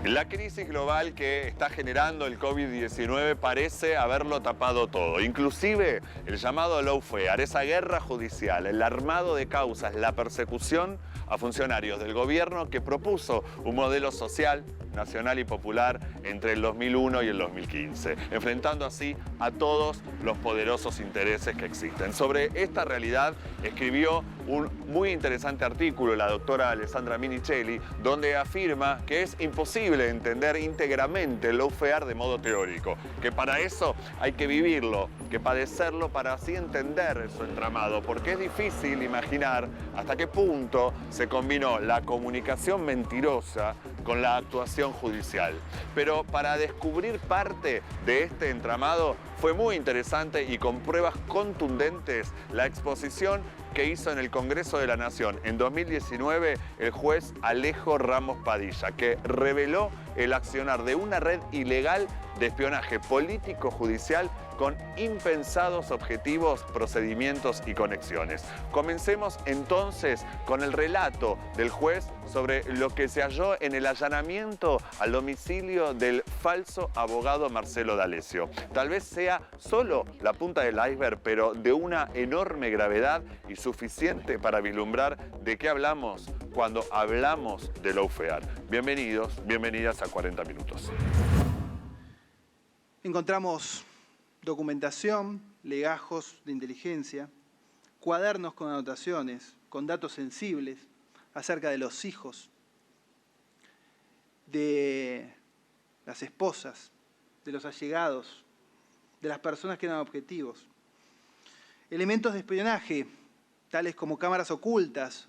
La crisis global que está generando el COVID-19 parece haberlo tapado todo, inclusive el llamado lawfare, esa guerra judicial, el armado de causas, la persecución a funcionarios del gobierno que propuso un modelo social, nacional y popular entre el 2001 y el 2015, enfrentando así a todos los poderosos intereses que existen. Sobre esta realidad escribió un muy interesante artículo la doctora Alessandra Minicelli, donde afirma que es imposible entender íntegramente el lawfare de modo teórico, que para eso hay que vivirlo, que padecerlo para así entender su entramado, porque es difícil imaginar hasta qué punto se combinó la comunicación mentirosa con la actuación judicial. Pero para descubrir parte de este entramado fue muy interesante y con pruebas contundentes la exposición que hizo en el Congreso de la Nación en 2019 el juez Alejo Ramos Padilla, que reveló el accionar de una red ilegal de espionaje político-judicial con impensados objetivos, procedimientos y conexiones. Comencemos entonces con el relato del juez sobre lo que se halló en el allanamiento al domicilio del falso abogado Marcelo D'Alessio. Tal vez sea solo la punta del iceberg, pero de una enorme gravedad y suficiente para vislumbrar de qué hablamos cuando hablamos de lawfare. Bienvenidos, bienvenidas a 40 Minutos. Encontramos documentación, legajos de inteligencia, cuadernos con anotaciones, con datos sensibles acerca de los hijos, de las esposas, de los allegados, de las personas que eran objetivos. Elementos de espionaje, tales como cámaras ocultas,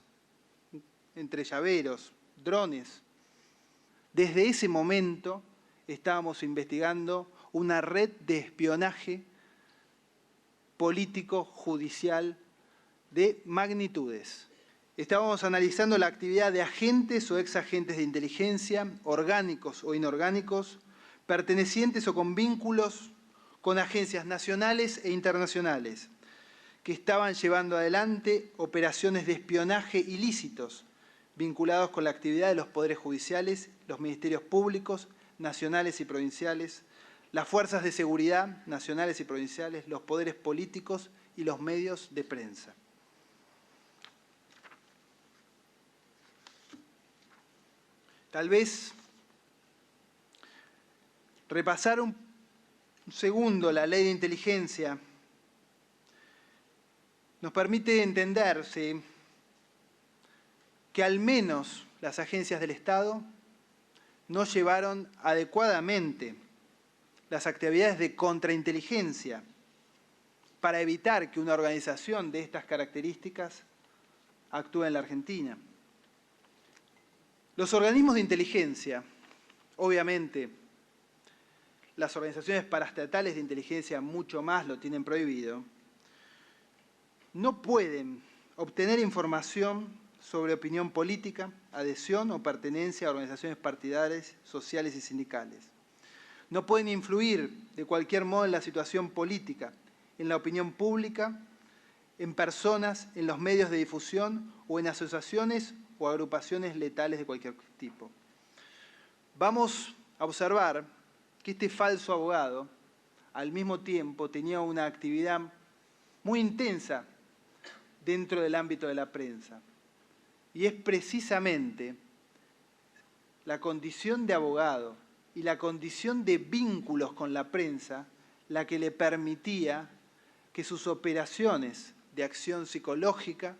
entre llaveros, drones. Desde ese momento estábamos investigando una red de espionaje político, judicial, de magnitudes. Estábamos analizando la actividad de agentes o exagentes de inteligencia, orgánicos o inorgánicos, pertenecientes o con vínculos con agencias nacionales e internacionales, que estaban llevando adelante operaciones de espionaje ilícitos, vinculados con la actividad de los poderes judiciales, los ministerios públicos, nacionales y provinciales, las fuerzas de seguridad nacionales y provinciales, los poderes políticos y los medios de prensa. Tal vez repasar un segundo la ley de inteligencia nos permite entender que al menos las agencias del Estado no llevaron adecuadamente las actividades de contrainteligencia para evitar que una organización de estas características actúe en la Argentina. Los organismos de inteligencia, obviamente, las organizaciones paraestatales de inteligencia mucho más lo tienen prohibido, no pueden obtener información sobre opinión política, adhesión o pertenencia a organizaciones partidarias, sociales y sindicales. No pueden influir de cualquier modo en la situación política, en la opinión pública, en personas, en los medios de difusión o en asociaciones o agrupaciones letales de cualquier tipo. Vamos a observar que este falso abogado, al mismo tiempo, tenía una actividad muy intensa dentro del ámbito de la prensa. Y es precisamente la condición de abogado y la condición de vínculos con la prensa la que le permitía que sus operaciones de acción psicológica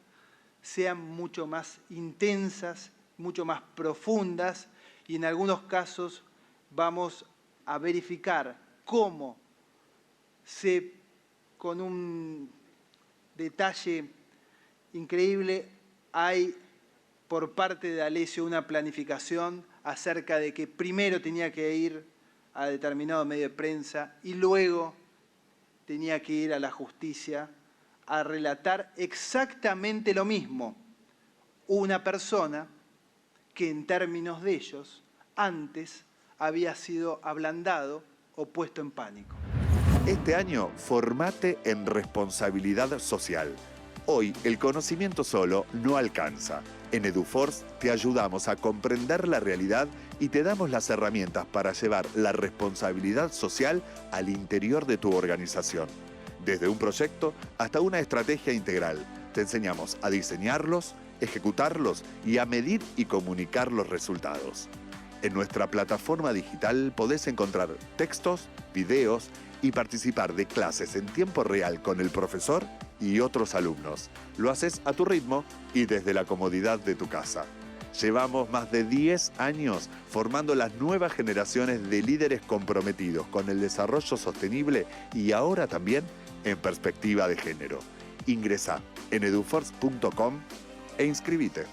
sean mucho más intensas, mucho más profundas, y en algunos casos vamos a verificar cómo con un detalle increíble, hay por parte de D'Alessio una planificación acerca de que primero tenía que ir a determinado medio de prensa y luego tenía que ir a la justicia a relatar exactamente lo mismo. Una persona que en términos de ellos antes había sido ablandado o puesto en pánico. Este año, formate en responsabilidad social. Hoy, el conocimiento solo no alcanza. En EduForce te ayudamos a comprender la realidad y te damos las herramientas para llevar la responsabilidad social al interior de tu organización. Desde un proyecto hasta una estrategia integral, te enseñamos a diseñarlos, ejecutarlos y a medir y comunicar los resultados. En nuestra plataforma digital podés encontrar textos, videos y participar de clases en tiempo real con el profesor y otros alumnos. Lo haces a tu ritmo y desde la comodidad de tu casa. Llevamos más de 10 años formando las nuevas generaciones de líderes comprometidos con el desarrollo sostenible y ahora también en perspectiva de género. Ingresá en eduforce.com e inscribite.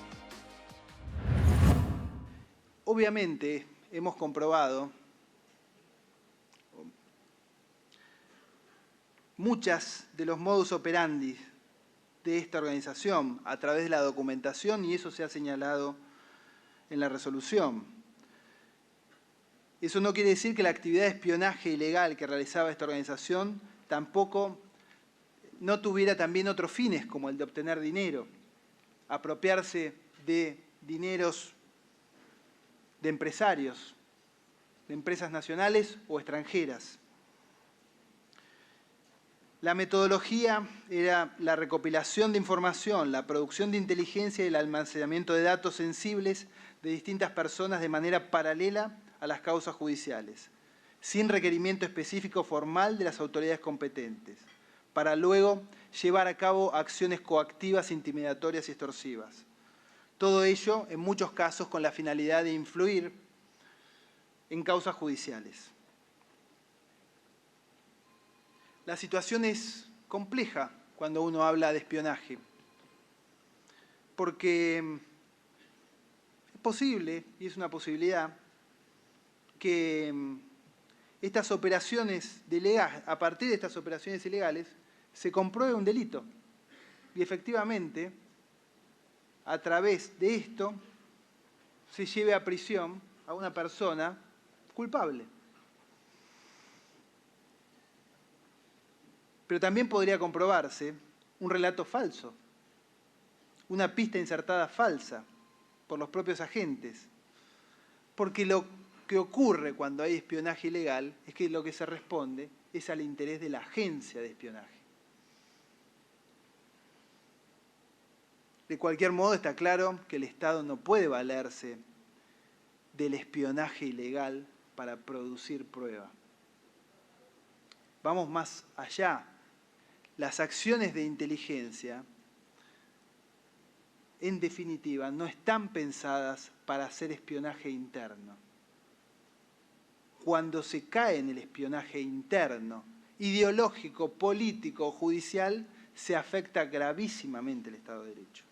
Obviamente hemos comprobado muchas de los modus operandi de esta organización a través de la documentación y eso se ha señalado en la resolución. Eso no quiere decir que la actividad de espionaje ilegal que realizaba esta organización tampoco no tuviera también otros fines, como el de obtener dinero, apropiarse de dineros de empresarios, de empresas nacionales o extranjeras. La metodología era la recopilación de información, la producción de inteligencia y el almacenamiento de datos sensibles de distintas personas de manera paralela a las causas judiciales, sin requerimiento específico formal de las autoridades competentes, para luego llevar a cabo acciones coactivas, intimidatorias y extorsivas. Todo ello, en muchos casos, con la finalidad de influir en causas judiciales. La situación es compleja cuando uno habla de espionaje, porque es posible, y es una posibilidad, que estas operaciones ilegales, a partir de estas operaciones ilegales, se compruebe un delito. Y efectivamente, a través de esto, se lleve a prisión a una persona culpable. Pero también podría comprobarse un relato falso, una pista insertada falsa por los propios agentes. Porque lo que ocurre cuando hay espionaje ilegal es que lo que se responde es al interés de la agencia de espionaje. De cualquier modo, está claro que el Estado no puede valerse del espionaje ilegal para producir prueba. Vamos más allá. Las acciones de inteligencia, en definitiva, no están pensadas para hacer espionaje interno. Cuando se cae en el espionaje interno, ideológico, político o judicial, se afecta gravísimamente el Estado de Derecho.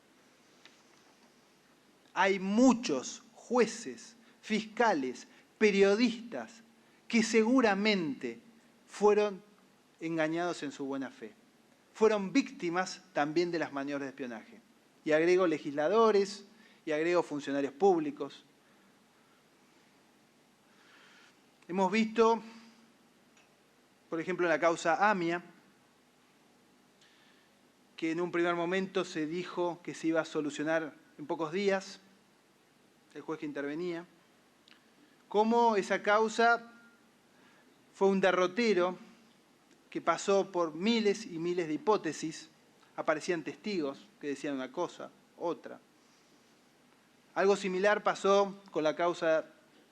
Hay muchos jueces, fiscales, periodistas que seguramente fueron engañados en su buena fe. Fueron víctimas también de las maniobras de espionaje. Y agrego legisladores, y agrego funcionarios públicos. Hemos visto, por ejemplo, en la causa AMIA, que en un primer momento se dijo que se iba a solucionar en pocos días, el juez que intervenía, cómo esa causa fue un derrotero que pasó por miles y miles de hipótesis, aparecían testigos que decían una cosa, otra. Algo similar pasó con la causa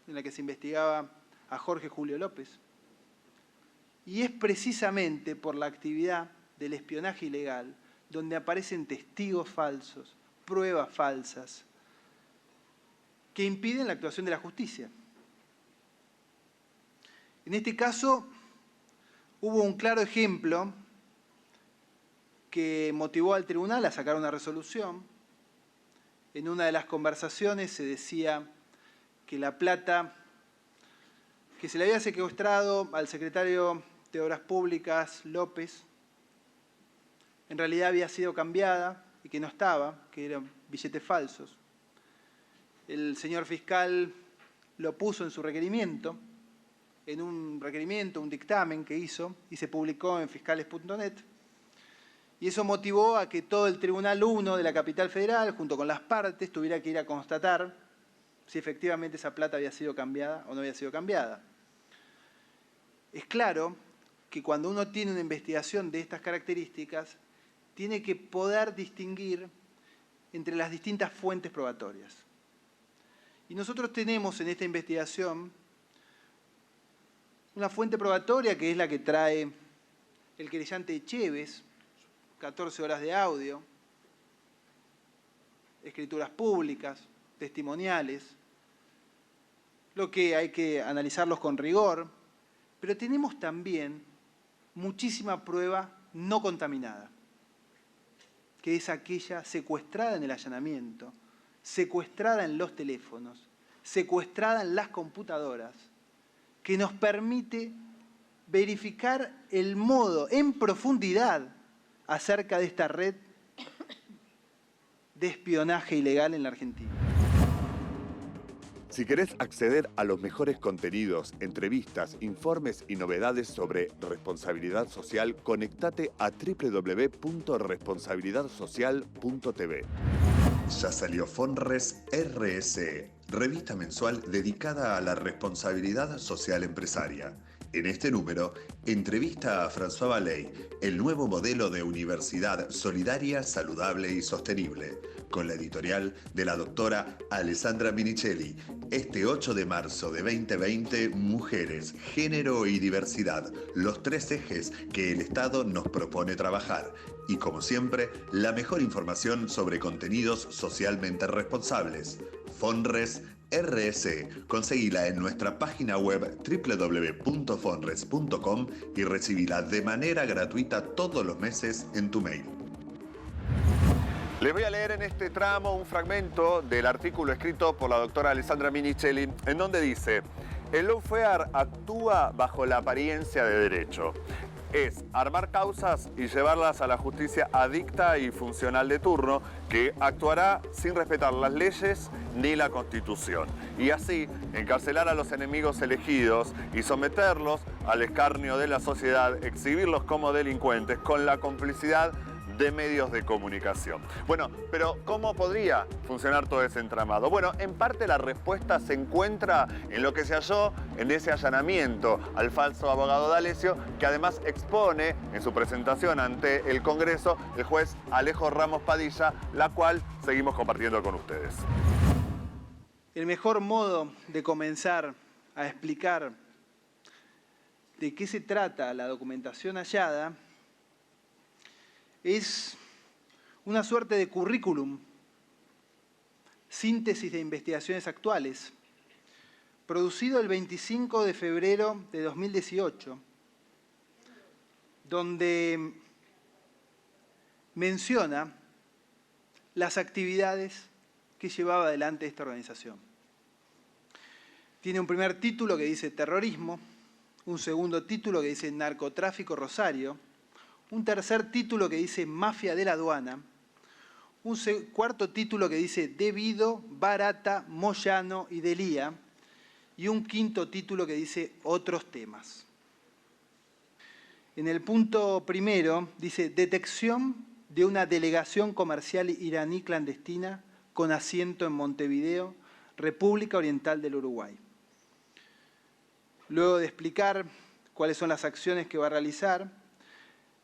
en la que se investigaba a Jorge Julio López. Y es precisamente por la actividad del espionaje ilegal donde aparecen testigos falsos, pruebas falsas, que impiden la actuación de la justicia. En este caso, hubo un claro ejemplo que motivó al tribunal a sacar una resolución. En una de las conversaciones se decía que la plata que se le había secuestrado al secretario de Obras Públicas, López, en realidad había sido cambiada y que no estaba, que eran billetes falsos. El señor fiscal lo puso en su requerimiento, en un requerimiento, un dictamen que hizo, y se publicó en fiscales.net. Y eso motivó a que todo el Tribunal 1 de la Capital Federal, junto con las partes, tuviera que ir a constatar si efectivamente esa plata había sido cambiada o no había sido cambiada. Es claro que cuando uno tiene una investigación de estas características, tiene que poder distinguir entre las distintas fuentes probatorias. Y nosotros tenemos en esta investigación una fuente probatoria que es la que trae el querellante Echeves, 14 horas de audio, escrituras públicas, testimoniales, lo que hay que analizarlos con rigor, pero tenemos también muchísima prueba no contaminada, que es aquella secuestrada en el allanamiento, secuestrada en los teléfonos, secuestrada en las computadoras, que nos permite verificar el modo en profundidad acerca de esta red de espionaje ilegal en la Argentina. Si querés acceder a los mejores contenidos, entrevistas, informes y novedades sobre responsabilidad social, conectate a www.responsabilidadsocial.tv. Ya salió Fonres RS, revista mensual dedicada a la responsabilidad social empresaria. En este número, entrevista a François Valley, el nuevo modelo de universidad solidaria, saludable y sostenible, con la editorial de la doctora Alessandra Minichelli. Este 8 de marzo de 2020, mujeres, género y diversidad, los 3 ejes que el Estado nos propone trabajar. Y como siempre, la mejor información sobre contenidos socialmente responsables. Fonres RS. Conseguila en nuestra página web www.fonres.com y recibila de manera gratuita todos los meses en tu mail. Les voy a leer en este tramo un fragmento del artículo escrito por la doctora Alessandra Minichelli, en donde dice: el lawfare actúa bajo la apariencia de derecho. Es armar causas y llevarlas a la justicia adicta y funcional de turno, que actuará sin respetar las leyes ni la Constitución, y así encarcelar a los enemigos elegidos y someterlos al escarnio de la sociedad, exhibirlos como delincuentes con la complicidad de medios de comunicación. Bueno, pero ¿cómo podría funcionar todo ese entramado? Bueno, en parte la respuesta se encuentra en lo que se halló en ese allanamiento al falso abogado D'Alessio, que además expone en su presentación ante el Congreso el juez Alejo Ramos Padilla, la cual seguimos compartiendo con ustedes. El mejor modo de comenzar a explicar de qué se trata la documentación hallada es una suerte de currículum, síntesis de investigaciones actuales, producido el 25 de febrero de 2018, donde menciona las actividades que llevaba adelante esta organización. Tiene un primer título que dice terrorismo, un segundo título que dice narcotráfico Rosario, un tercer título que dice mafia de la aduana, un cuarto título que dice Debido, Barata, Moyano y Delía, y un quinto título que dice otros temas. En el punto primero dice detección de una delegación comercial iraní clandestina con asiento en Montevideo, República Oriental del Uruguay. Luego de explicar cuáles son las acciones que va a realizar,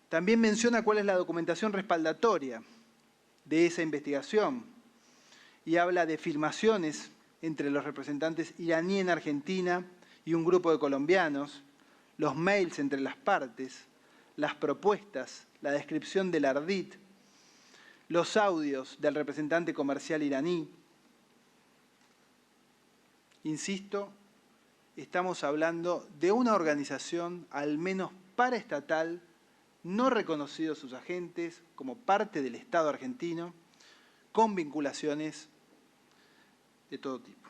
también menciona cuál es la documentación respaldatoria de esa investigación y habla de filmaciones entre los representantes iraníes en Argentina y un grupo de colombianos, los mails entre las partes, las propuestas, la descripción del ardid, los audios del representante comercial iraní. Insisto, estamos hablando de una organización al menos paraestatal, no reconocidos sus agentes como parte del Estado argentino, con vinculaciones de todo tipo.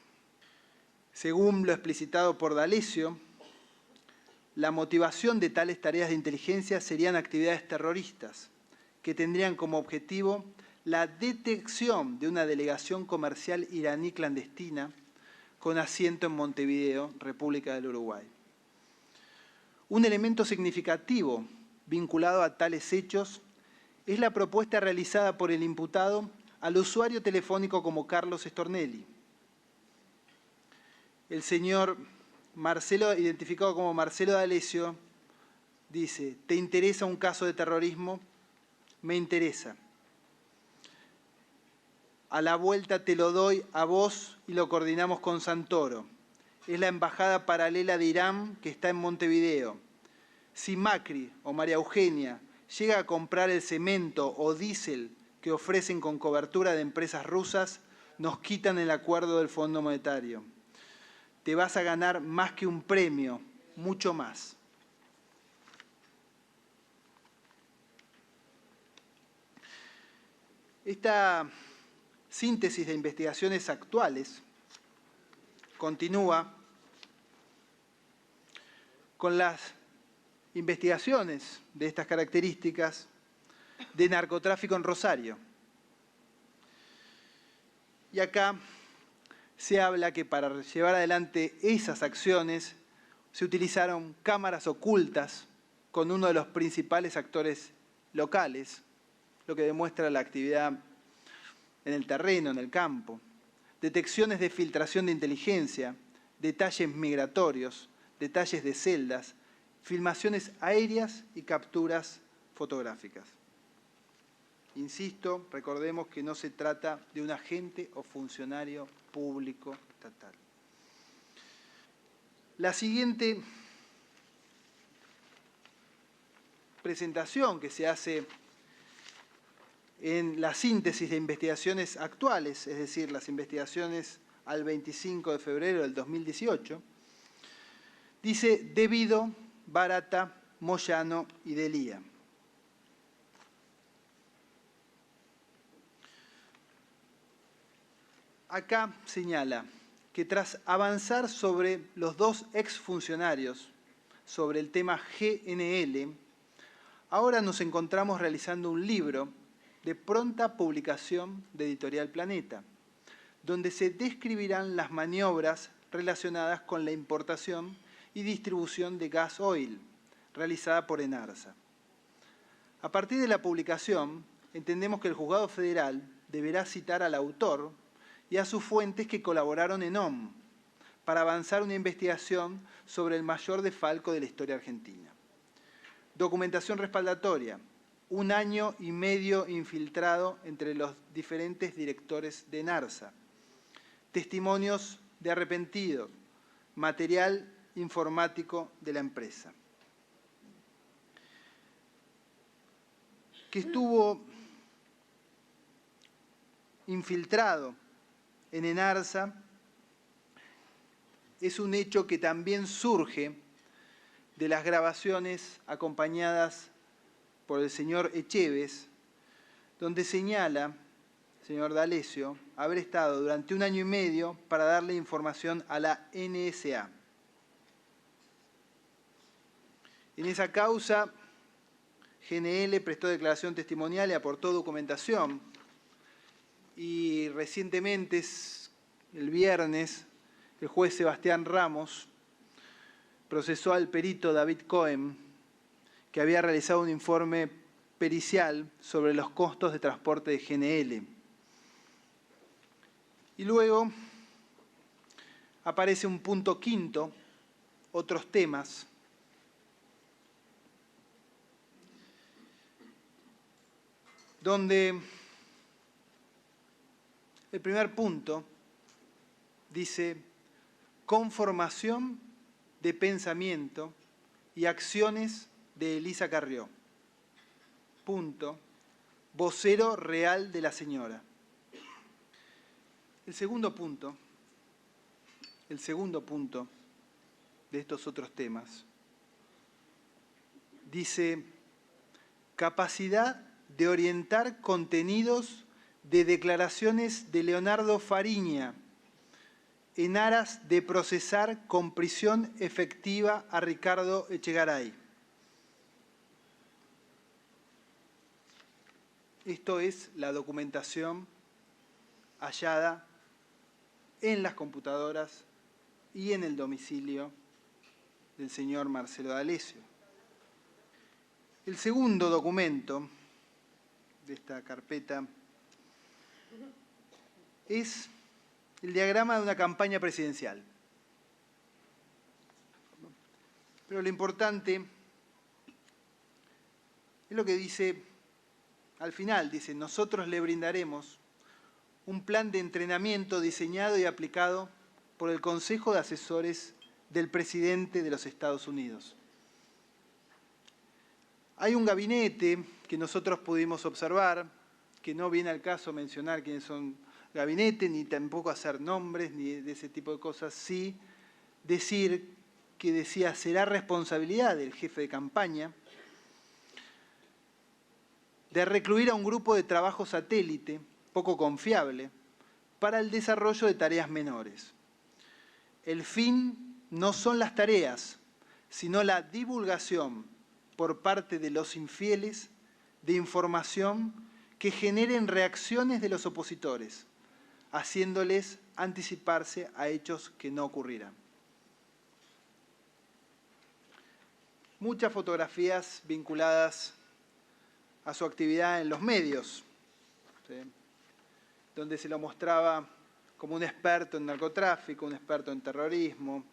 Según lo explicitado por D'Alessio, la motivación de tales tareas de inteligencia serían actividades terroristas que tendrían como objetivo la detección de una delegación comercial iraní clandestina con asiento en Montevideo, República del Uruguay. Un elemento significativo vinculado a tales hechos es la propuesta realizada por el imputado al usuario telefónico como Carlos Stornelli. el señor Marcelo, identificado como Marcelo D'Alessio, dice: ¿te interesa un caso de terrorismo? Me interesa. A la vuelta te lo doy a vos y lo coordinamos con Santoro. Es la embajada paralela de Irán que está en Montevideo. Si Macri o María Eugenia llega a comprar el cemento o diésel que ofrecen con cobertura de empresas rusas, nos quitan el acuerdo del Fondo Monetario. Te vas a ganar más que un premio, mucho más. Esta síntesis de investigaciones actuales continúa con las investigaciones de estas características de narcotráfico en Rosario. Y acá se habla que para llevar adelante esas acciones se utilizaron cámaras ocultas con uno de los principales actores locales, lo que demuestra la actividad en el terreno, en el campo, detecciones de filtración de inteligencia, detalles migratorios, detalles de celdas, filmaciones aéreas y capturas fotográficas. Insisto, recordemos que no se trata de un agente o funcionario público estatal. La siguiente presentación que se hace en la síntesis de investigaciones actuales, es decir, las investigaciones al 25 de febrero del 2018, dice Devido, Barata, Moyano y Delía. Acá señala que tras avanzar sobre los dos exfuncionarios, sobre el tema GNL, ahora nos encontramos realizando un libro de pronta publicación de Editorial Planeta, donde se describirán las maniobras relacionadas con la importación y distribución de gas oil, realizada por Enarsa. A partir de la publicación, entendemos que el Juzgado Federal deberá citar al autor y a sus fuentes que colaboraron en OM para avanzar una investigación sobre el mayor desfalco de la historia argentina. Documentación respaldatoria: 1 año y medio infiltrado entre los diferentes directores de Enarsa. Testimonios de arrepentidos, material informático de la empresa. Que estuvo infiltrado en Enarsa es un hecho que también surge de las grabaciones acompañadas por el señor Echeves, donde señala, señor D'Alessio, haber estado durante 1 año y medio para darle información a la NSA. En esa causa, GNL prestó declaración testimonial y aportó documentación. Y recientemente, el viernes, el juez Sebastián Ramos procesó al perito David Cohen, que había realizado un informe pericial sobre los costos de transporte de GNL. Y luego aparece un punto quinto, otros temas. Donde el primer punto dice: conformación de pensamiento y acciones de Elisa Carrió. Punto. Vocero real de la señora. El segundo punto de estos otros temas dice: capacidad de orientar contenidos de declaraciones de Leonardo Fariña en aras de procesar con prisión efectiva a Ricardo Echegaray. Esto es la documentación hallada en las computadoras y en el domicilio del señor Marcelo D'Alessio. El segundo documento de esta carpeta es el diagrama de una campaña presidencial. Pero lo importante es lo que dice al final. Dice, nosotros le brindaremos un plan de entrenamiento diseñado y aplicado por el Consejo de Asesores del presidente de los Estados Unidos. Hay un gabinete que nosotros pudimos observar, que no viene al caso mencionar quiénes son gabinetes, ni tampoco hacer nombres, ni de ese tipo de cosas, sí decir que decía será responsabilidad del jefe de campaña de recluir a un grupo de trabajo satélite poco confiable para el desarrollo de tareas menores. El fin no son las tareas, sino la divulgación por parte de los infieles de información que generen reacciones de los opositores, haciéndoles anticiparse a hechos que no ocurrirán. Muchas fotografías vinculadas a su actividad en los medios, ¿sí?, donde se lo mostraba como un experto en narcotráfico, un experto en terrorismo,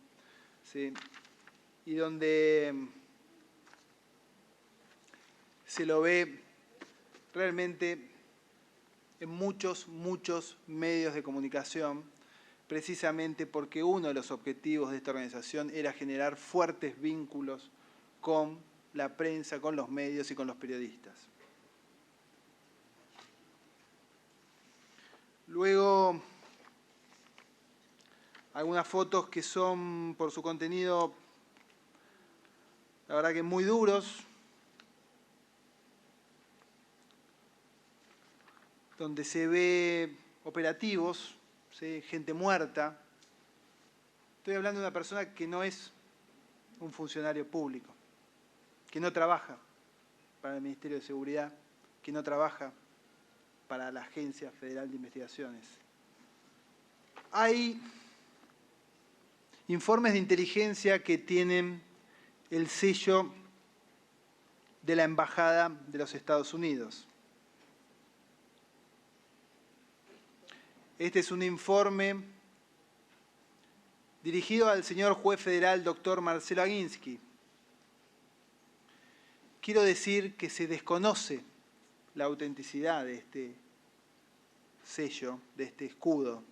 ¿sí?, y donde se lo ve realmente en muchos medios de comunicación, precisamente porque uno de los objetivos de esta organización era generar fuertes vínculos con la prensa, con los medios y con los periodistas. Luego, algunas fotos que son, por su contenido, la verdad que muy duros, donde se ve operativos, ¿sí?, gente muerta. Estoy hablando de una persona que no es un funcionario público, que no trabaja para el Ministerio de Seguridad, que no trabaja para la Agencia Federal de Investigaciones. Hay informes de inteligencia que tienen el sello de la Embajada de los Estados Unidos. Este es un informe dirigido al señor juez federal doctor Marcelo Aguinsky. Quiero decir que se desconoce la autenticidad de este sello, de este escudo.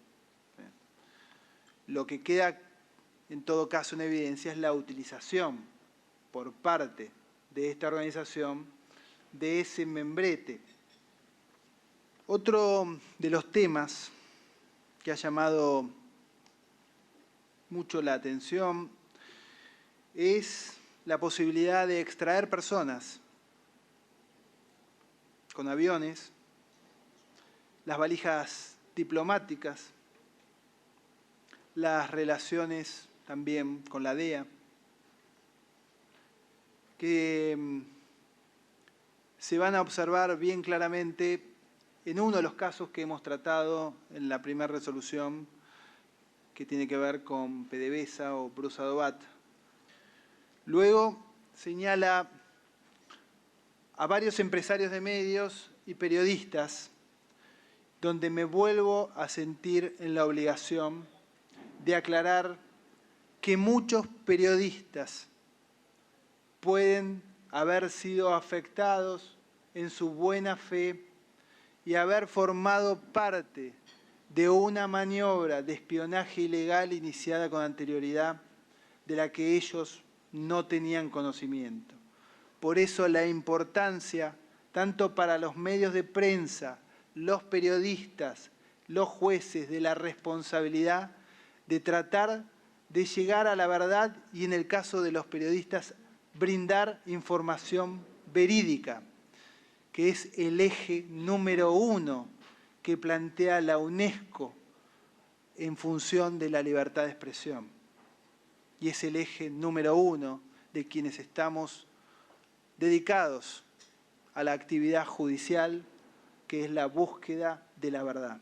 Lo que queda en todo caso en evidencia es la utilización por parte de esta organización de ese membrete. Otro de los temas que ha llamado mucho la atención es la posibilidad de extraer personas con aviones, las valijas diplomáticas, las relaciones también con la DEA, que se van a observar bien claramente en uno de los casos que hemos tratado en la primera resolución, que tiene que ver con PDVSA o Bruce Adobat. Luego señala a varios empresarios de medios y periodistas, donde me vuelvo a sentir en la obligación de aclarar que muchos periodistas pueden haber sido afectados en su buena fe y haber formado parte de una maniobra de espionaje ilegal iniciada con anterioridad de la que ellos no tenían conocimiento. Por eso la importancia, tanto para los medios de prensa, los periodistas, los jueces, de la responsabilidad de tratar de llegar a la verdad y, en el caso de los periodistas, brindar información verídica, que es el eje número 1 que plantea la UNESCO en función de la libertad de expresión. Y es el eje número 1 de quienes estamos dedicados a la actividad judicial, que es la búsqueda de la verdad.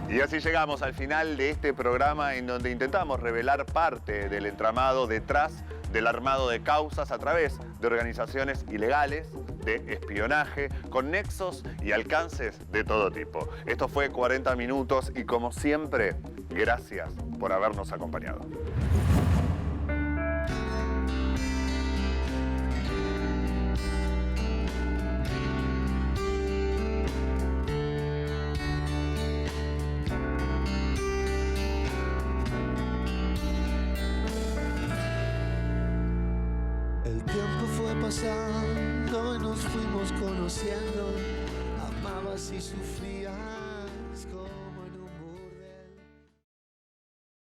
Y así llegamos al final de este programa en donde intentamos revelar parte del entramado detrás del armado de causas a través de organizaciones ilegales, de espionaje, con nexos y alcances de todo tipo. Esto fue 40 Minutos y, como siempre, gracias por habernos acompañado. El tiempo fue pasando y nos fuimos conociendo. Amabas y sufrías.